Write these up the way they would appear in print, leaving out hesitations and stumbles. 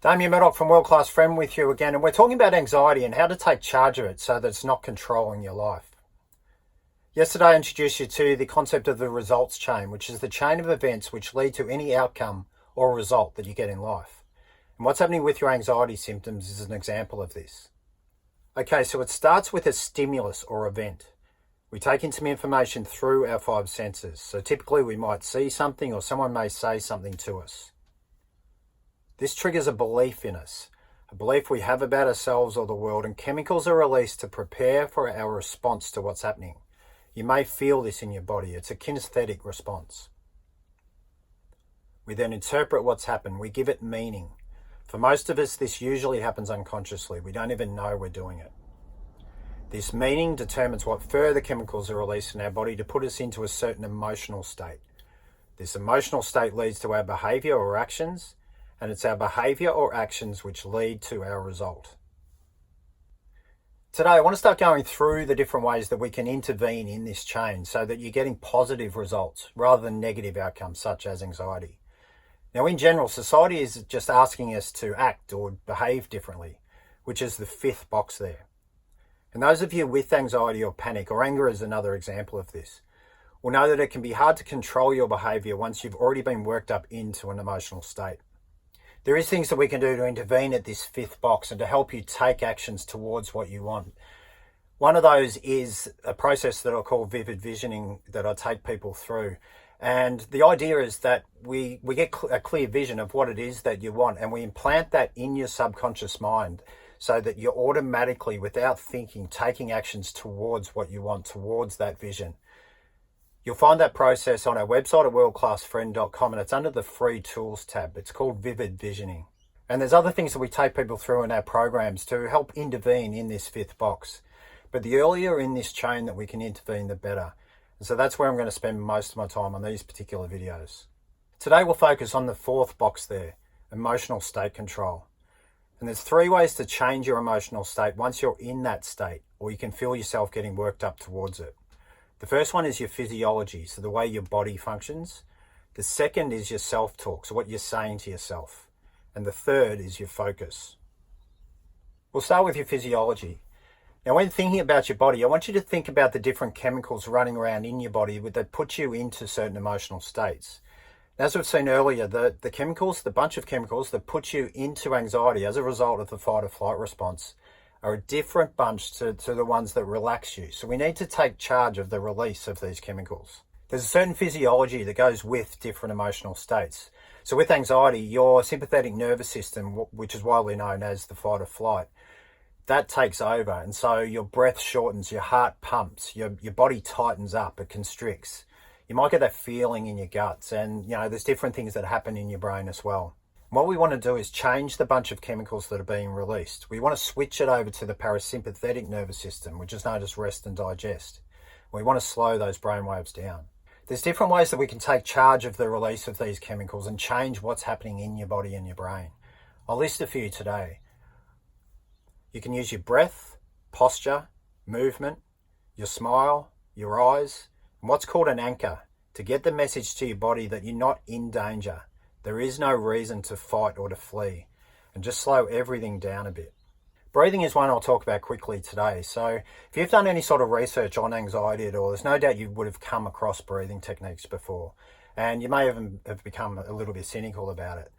Damian Murdoch from World Class Friend with you again, and we're talking about anxiety and how to take charge of it so that it's not controlling your life. Yesterday I introduced you to the concept of the results chain, which is the chain of events which lead to any outcome or result that you get in life. And what's happening with your anxiety symptoms is an example of this. Okay, so it starts with a stimulus or event. We take in some information through our five senses. So typically we might see something or someone may say something to us. This triggers a belief in us, a belief we have about ourselves or the world, and chemicals are released to prepare for our response to what's happening. You may feel this in your body. It's a kinesthetic response. We then interpret what's happened. We give it meaning. For most of us, this usually happens unconsciously. We don't even know we're doing it. This meaning determines what further chemicals are released in our body to put us into a certain emotional state. This emotional state leads to our behavior or actions, and it's our behavior or actions which lead to our result. Today, I want to start going through the different ways that we can intervene in this chain so that you're getting positive results rather than negative outcomes such as anxiety. Now, in general, society is just asking us to act or behave differently, which is the fifth box there. And those of you with anxiety or panic, or anger is another example of this, will know that it can be hard to control your behavior once you've already been worked up into an emotional state. There is things that we can do to intervene at this fifth box and to help you take actions towards what you want. One of those is a process that I call vivid visioning that I take people through. And the idea is that we get a clear vision of what it is that you want, and we implant that in your subconscious mind so that you're automatically, without thinking, taking actions towards what you want, towards that vision. You'll find that process on our website at worldclassfriend.com, and it's under the free tools tab. It's called vivid visioning. And there's other things that we take people through in our programs to help intervene in this fifth box. But the earlier in this chain that we can intervene, the better. And so that's where I'm going to spend most of my time on these particular videos. Today we'll focus on the fourth box there, emotional state control. And there's three ways to change your emotional state once you're in that state, or you can feel yourself getting worked up towards it. The first one is your physiology, so the way your body functions. The second is your self-talk, so what you're saying to yourself. And the third is your focus. We'll start with your physiology. Now, when thinking about your body, I want you to think about the different chemicals running around in your body that put you into certain emotional states. As we've seen earlier, the chemicals, the bunch of chemicals that put you into anxiety as a result of the fight or flight response are a different bunch to the ones that relax you. So we need to take charge of the release of these chemicals. There's a certain physiology that goes with different emotional states. So with anxiety, your sympathetic nervous system, which is widely known as the fight or flight, that takes over. And so your breath shortens, your heart pumps, your body tightens up, it constricts. You might get that feeling in your guts, and there's different things that happen in your brain as well. What we want to do is change the bunch of chemicals that are being released. We want to switch it over to the parasympathetic nervous system, which is known as rest and digest. We want to slow those brain waves down. There's different ways that we can take charge of the release of these chemicals and change what's happening in your body and your brain. I'll list a few today. You can use your breath, posture, movement, your smile, your eyes, and what's called an anchor to get the message to your body that you're not in danger. There is no reason to fight or to flee, and just slow everything down a bit. Breathing is one I'll talk about quickly today. So if you've done any sort of research on anxiety at all, there's no doubt you would have come across breathing techniques before, and you may even have become a little bit cynical about it.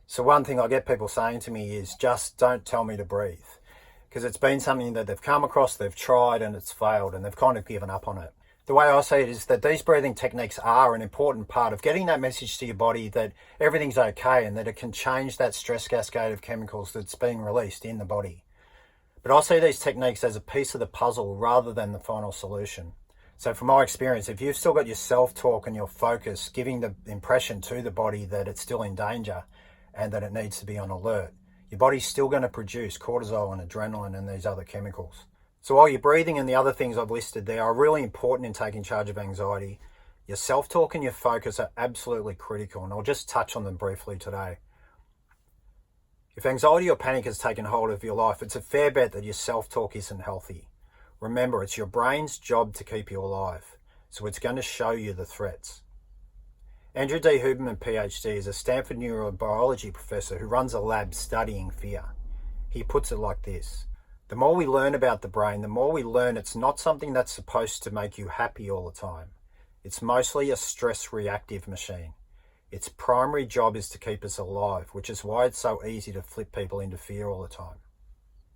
So one thing I get people saying to me is just don't tell me to breathe, because it's been something that they've come across, they've tried, and it's failed, and they've kind of given up on it. The way I see it is that these breathing techniques are an important part of getting that message to your body that everything's okay and that it can change that stress cascade of chemicals that's being released in the body. But I see these techniques as a piece of the puzzle rather than the final solution. So from my experience, if you've still got your self-talk and your focus giving the impression to the body that it's still in danger and that it needs to be on alert, your body's still going to produce cortisol and adrenaline and these other chemicals. So while your breathing and the other things I've listed there are really important in taking charge of anxiety, your self-talk and your focus are absolutely critical, and I'll just touch on them briefly today. If anxiety or panic has taken hold of your life, it's a fair bet that your self-talk isn't healthy. Remember, it's your brain's job to keep you alive, so it's going to show you the threats. Andrew D. Huberman, PhD, is a Stanford neurobiology professor who runs a lab studying fear. He puts it like this: the more we learn about the brain, the more we learn it's not something that's supposed to make you happy all the time. It's mostly a stress-reactive machine. Its primary job is to keep us alive, which is why it's so easy to flip people into fear all the time.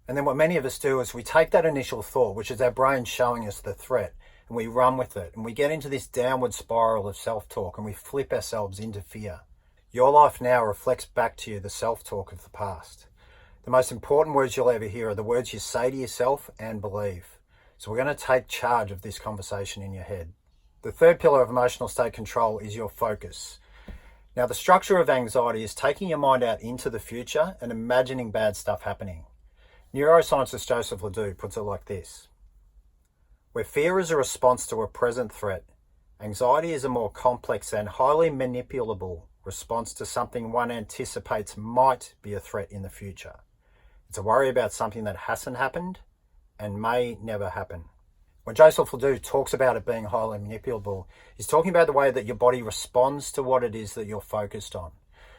And then what many of us do is we take that initial thought, which is our brain showing us the threat, and we run with it, and we get into this downward spiral of self-talk, and we flip ourselves into fear. Your life now reflects back to you the self-talk of the past. The most important words you'll ever hear are the words you say to yourself and believe. So we're going to take charge of this conversation in your head. The third pillar of emotional state control is your focus. Now, the structure of anxiety is taking your mind out into the future and imagining bad stuff happening. Neuroscientist Joseph Ledoux puts it like this: where fear is a response to a present threat, anxiety is a more complex and highly manipulable response to something one anticipates might be a threat in the future. It's a worry about something that hasn't happened and may never happen. When Joseph Ledoux talks about it being highly manipulable, he's talking about the way that your body responds to what it is that you're focused on.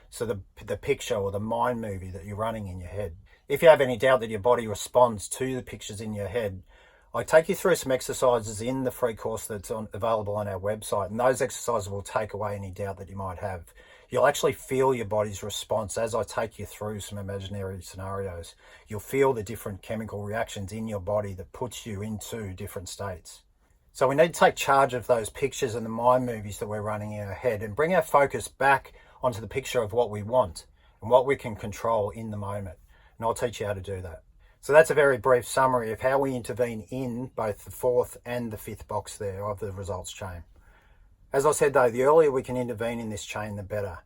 So the picture or the mind movie that you're running in your head. If you have any doubt that your body responds to the pictures in your head, I take you through some exercises in the free course that's available on our website, and those exercises will take away any doubt that you might have. You'll actually feel your body's response as I take you through some imaginary scenarios. You'll feel the different chemical reactions in your body that puts you into different states. So we need to take charge of those pictures and the mind movies that we're running in our head and bring our focus back onto the picture of what we want and what we can control in the moment. And I'll teach you how to do that. So that's a very brief summary of how we intervene in both the fourth and the fifth box there of the results chain. As I said though, the earlier we can intervene in this chain, the better.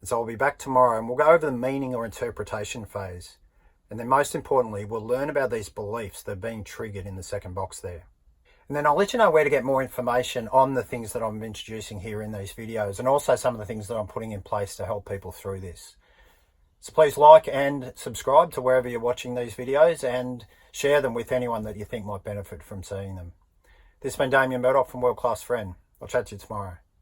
And so I'll be back tomorrow and we'll go over the meaning or interpretation phase. And then most importantly, we'll learn about these beliefs that are being triggered in the second box there. And then I'll let you know where to get more information on the things that I'm introducing here in these videos, and also some of the things that I'm putting in place to help people through this. So please like and subscribe to wherever you're watching these videos and share them with anyone that you think might benefit from seeing them. This has been Damian Murdoch from World Class Friend. I'll chat to you tomorrow.